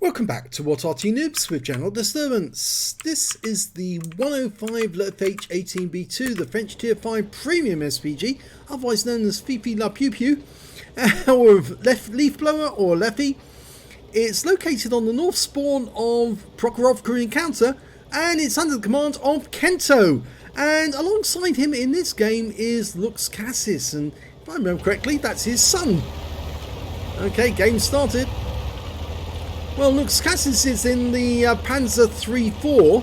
Welcome back to What Arty Noobs with General Disturbance. This is the 105 leFH18B2, the French Tier 5 Premium SPG, otherwise known as Fifi La Pew Pew, or Leaf Blower, or leFH. It's located on the north spawn of Prokhorovka Encounter, and it's under the command of Kento. And alongside him in this game is Lux Cassis, and if I remember correctly, that's his son. Okay, game started. Well, Lux Cassis is in the Panzer III-4,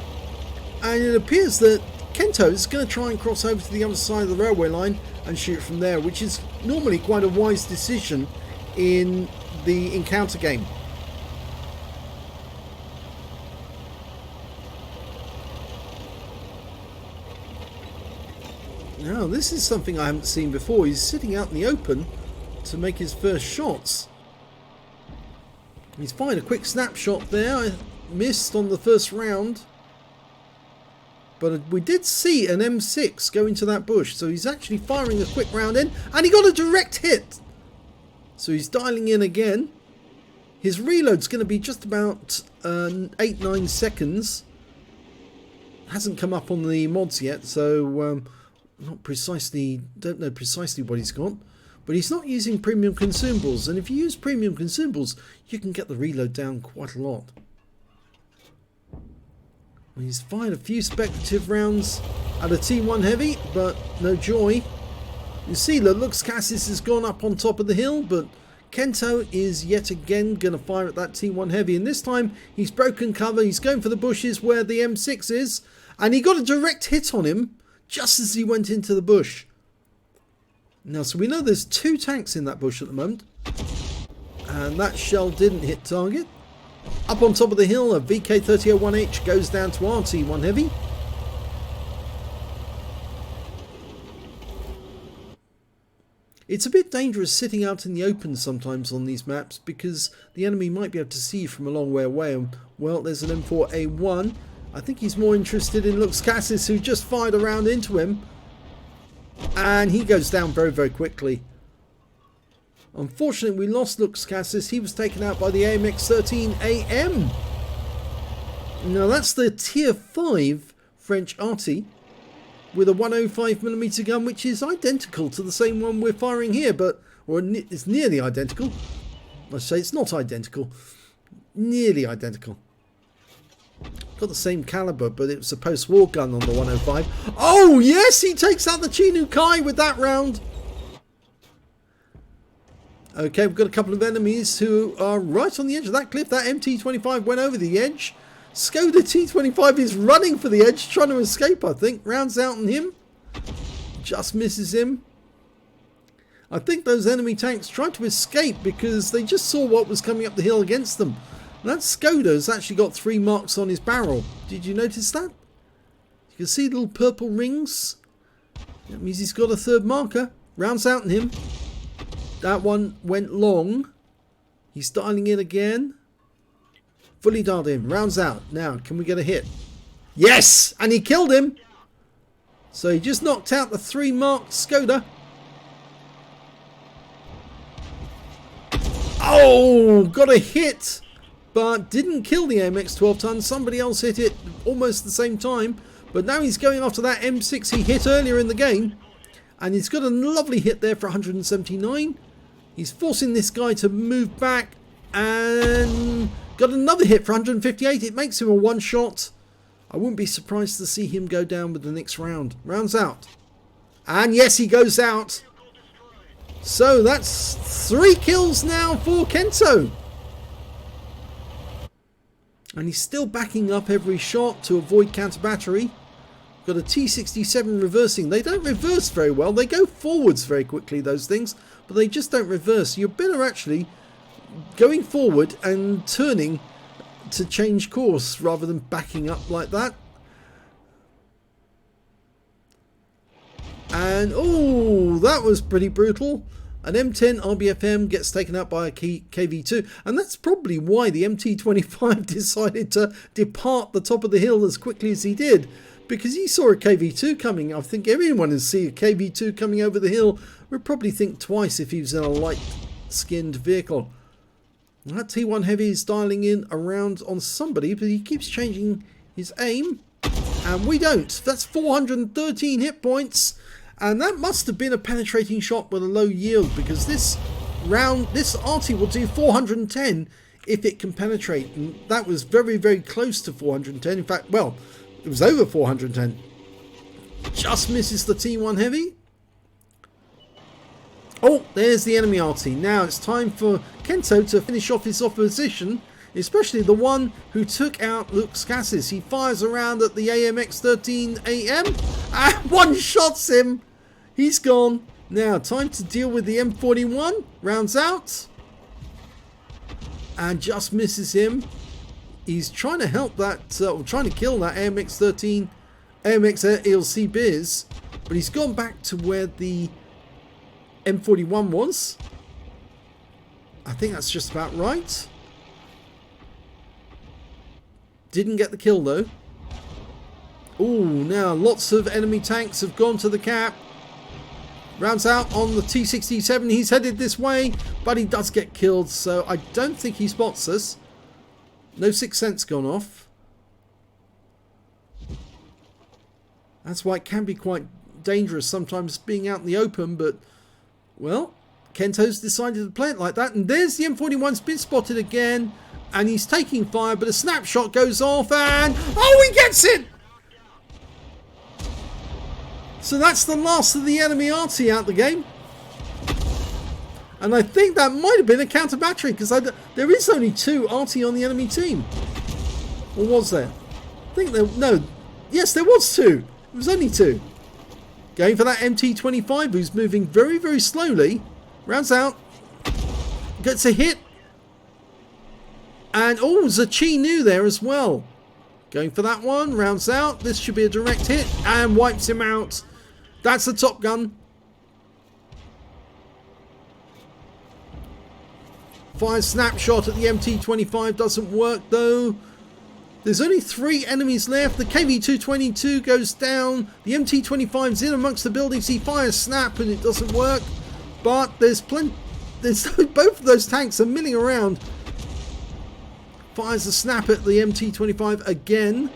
and it appears that Kento is going to try and cross over to the other side of the railway line and shoot from there, which is normally quite a wise decision in the encounter game. Now, this is something I haven't seen before. He's sitting out in the open to make his first shots. He's fired a quick snapshot there. I missed on the first round. But we did see an M6 go into that bush. So he's actually firing a quick round in. And he got a direct hit. So he's dialing in again. His reload's going to be just about 8-9 seconds. Hasn't come up on the mods yet. So don't know precisely what he's got. But he's not using premium consumables, and if you use premium consumables, you can get the reload down quite a lot. He's fired a few speculative rounds at a T1 Heavy, but no joy. You see that Lux Cassis has gone up on top of the hill, but Kento is yet again going to fire at that T1 Heavy, and this time he's broken cover. He's going for the bushes where the M6 is, and he got a direct hit on him just as he went into the bush. Now, so we know there's two tanks in that bush at the moment. And that shell didn't hit target. Up on top of the hill, a VK3001H goes down to Arty, one heavy. It's a bit dangerous sitting out in the open sometimes on these maps because the enemy might be able to see you from a long way away. And, well, there's an M4A1. I think he's more interested in Lux Cassis, who just fired a round into him. And he goes down very, very quickly. Unfortunately, we lost Lux Cassis. He was taken out by the AMX-13AM. Now, that's the Tier 5 French Arty with a 105mm gun, which is identical to the same one we're firing here, but or it's nearly identical. I say it's not identical. Nearly identical. Got the same caliber, but it was a post-war gun on the 105. Oh, yes, he takes out the Chinukai with that round. Okay, we've got a couple of enemies who are right on the edge of that cliff. That MT-25 went over the edge. Skoda T-25 is running for the edge, trying to escape, I think. Rounds out on him. Just misses him. I think those enemy tanks tried to escape because they just saw what was coming up the hill against them. That Skoda's actually got 3 marks on his barrel. Did you notice that? You can see little purple rings. That means he's got a third marker. Rounds out on him. That one went long. He's dialing in again. Fully dialed in. Rounds out. Now, can we get a hit? Yes! And he killed him. So he just knocked out the 3 marked Skoda. Oh! Got a hit! But didn't kill the AMX 12 ton. Somebody else hit it almost the same time. But now he's going after that M6 he hit earlier in the game. And he's got a lovely hit there for 179. He's forcing this guy to move back. And got another hit for 158. It makes him a one shot. I wouldn't be surprised to see him go down with the next round. Rounds out. And yes, he goes out. So that's 3 kills now for Kento. And he's still backing up every shot to avoid counter battery. Got a T67 reversing. They don't reverse very well. They go forwards very quickly, those things, but they just don't reverse. You're better actually going forward and turning to change course rather than backing up like that. And oh, that was pretty brutal. An M10 RBFM gets taken out by a KV2, and that's probably why the MT25 decided to depart the top of the hill as quickly as he did, because he saw a KV2 coming. I think everyone who sees a KV2 coming over the hill would probably think twice if he was in a light-skinned vehicle. That T1 Heavy is dialing in around on somebody, but he keeps changing his aim. And we don't. That's 413 hit points. And that must have been a penetrating shot with a low yield, because this round, this Arty will do 410 if it can penetrate. And that was very, very close to 410. In fact, well, it was over 410. Just misses the T1 Heavy. Oh, there's the enemy Arty. Now it's time for Kento to finish off his opposition, especially the one who took out Luke's Cassis. He fires around at the AMX13AM and one-shots him. He's gone. Now, time to deal with the M41. Rounds out. And just misses him. He's trying to help that, trying to kill that AMX ELC Biz. But he's gone back to where the M41 was. I think that's just about right. Didn't get the kill though. Oh, now lots of enemy tanks have gone to the cap. Rounds out on the T67. He's headed this way, but he does get killed, so I don't think he spots us. No Sixth Sense gone off. That's why it can be quite dangerous sometimes being out in the open, but, well, Kento's decided to play it like that. And there's the M41's been spotted again, and he's taking fire, but a snapshot goes off, and, oh, he gets it! So that's the last of the enemy Arty out the game. And I think that might have been a counter battery, because there is only 2 Arty on the enemy team. Or was there? I think there, no. Yes, there was 2. It was only 2. Going for that MT25, who's moving very, very slowly. Rounds out. Gets a hit. And, oh, Zachi knew there as well. Going for that one. Rounds out. This should be a direct hit. And wipes him out. That's the Top Gun. Fire snapshot at the MT25. Doesn't work though. There's only 3 enemies left. The KV-222 goes down. The MT25's in amongst the buildings. He fires snap and it doesn't work. But there's plenty. Both of those tanks are milling around. Fires a snap at the MT25 again.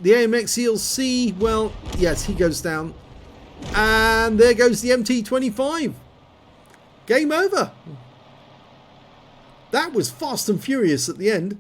The AMX ELC, well, yes, he goes down. And there goes the MT25. Game over. That was fast and furious at the end.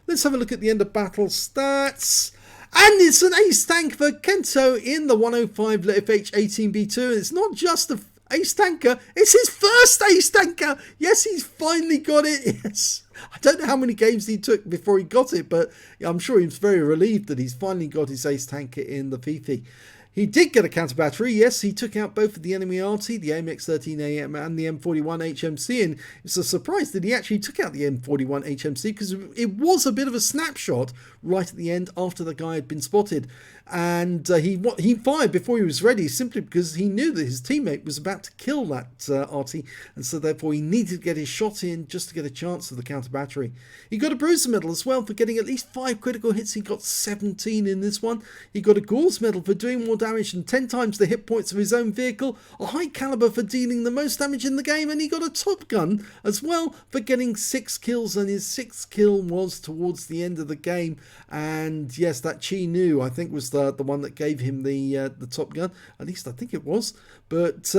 Let's have a look at the end of battle stats. And it's an ace tank for Kento in the 105 leFH18B2. It's not just a ace tanker, it's his first ace tanker. Yes, he's finally got it. Yes. I don't know how many games he took before he got it, but I'm sure he was very relieved that he's finally got his ace tanker in the Fifi. He did get a counter battery. Yes, he took out both of the enemy Arty, the AMX13AM and the M41 HMC, and it's a surprise that he actually took out the M41 HMC, because it was a bit of a snapshot right at the end after the guy had been spotted. And he fired before he was ready, simply because he knew that his teammate was about to kill that Arty, and so therefore he needed to get his shot in just to get a chance of the counter battery. He got a Bruiser medal as well for getting at least 5 critical hits. He got 17 in this one. He got a Gore's medal for doing more damage than 10 times the hit points of his own vehicle, a high caliber for dealing the most damage in the game, and he got a Top Gun as well for getting 6 kills, and his 6th kill was towards the end of the game. And yes, that Chi Nu, I think, was the one that gave him the Top Gun. At least I think it was. But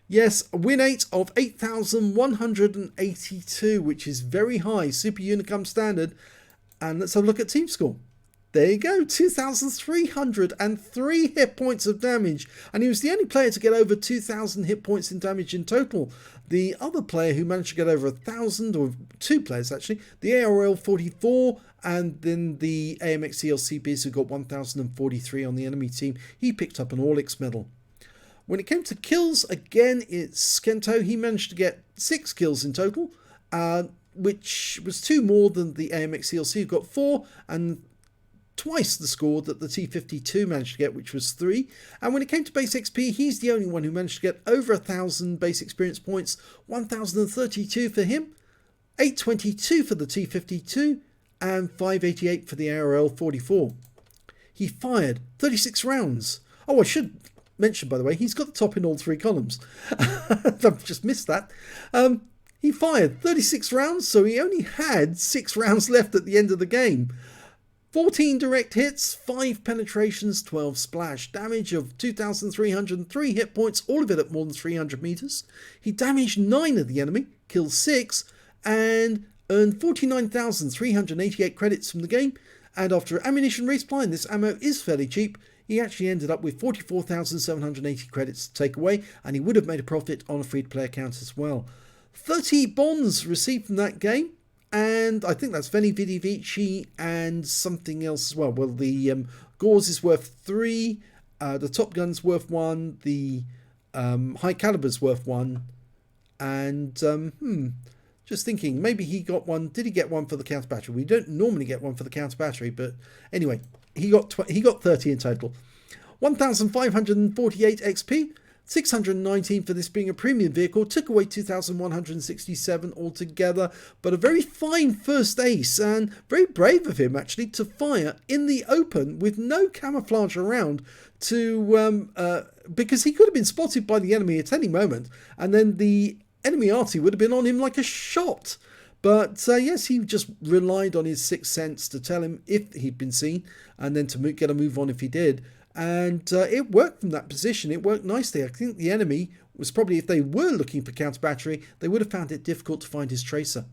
yes, a win rate of 8,182, which is very high, Super Unicum standard. And let's have a look at team score. There you go, 2,303 hit points of damage. And he was the only player to get over 2,000 hit points in damage in total. The other player who managed to get over 1,000, or 2 players actually, the ARL44 and then the AMX ELC Biz, who got 1,043 on the enemy team. He picked up an All-X medal. When it came to kills, again, it's Kento. He managed to get 6 kills in total, which was 2 more than the AMX ELC, who got 4, and twice the score that the T52 managed to get, which was 3. And when it came to base XP, he's the only one who managed to get over 1,000 base experience points, 1,032 for him, 822 for the T52, and 588 for the ARL44. He fired 36 rounds. Oh, I should mention, by the way, he's got the top in all 3 columns. I've just missed that. He fired 36 rounds, so he only had 6 rounds left at the end of the game. 14 direct hits, 5 penetrations, 12 splash, damage of 2,303 hit points, all of it at more than 300 meters. He damaged 9 of the enemy, killed 6, and earned 49,388 credits from the game. And after ammunition resupply, and this ammo is fairly cheap, he actually ended up with 44,780 credits to take away, and he would have made a profit on a free-to-play account as well. 30 bonds received from that game. And I think that's Veni Vidi Vici and something else as well. Well, the Gore's is worth 3, the Top Gun's worth 1, the High Caliber's worth 1, and just thinking, maybe he got one. Did he get one for the counter battery? We don't normally get one for the counter battery, but anyway, he got 30 in total. 1,548 XP. 619 for this being a premium vehicle, took away 2,167 altogether, but a very fine first ace, and very brave of him actually to fire in the open with no camouflage around to because he could have been spotted by the enemy at any moment, and then the enemy Arty would have been on him like a shot. But yes, he just relied on his sixth sense to tell him if he'd been seen, and then to get a move on if he did. And it worked from that position. It worked nicely. I think the enemy was probably, if they were looking for counter battery, they would have found it difficult to find his tracer.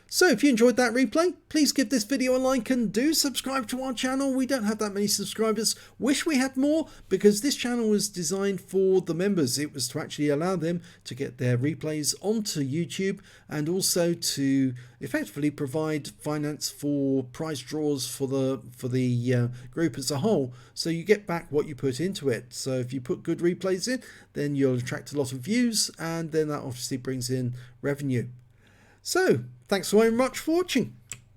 So if you enjoyed that replay, please give this video a like and do subscribe to our channel. We don't have that many subscribers. Wish we had more, because this channel was designed for the members. It was to actually allow them to get their replays onto YouTube, and also to effectively provide finance for prize draws for the group as a whole. So you get back what you put into it. So if you put good replays in, then you'll attract a lot of views, and then that obviously brings in revenue. So, thanks very much for watching.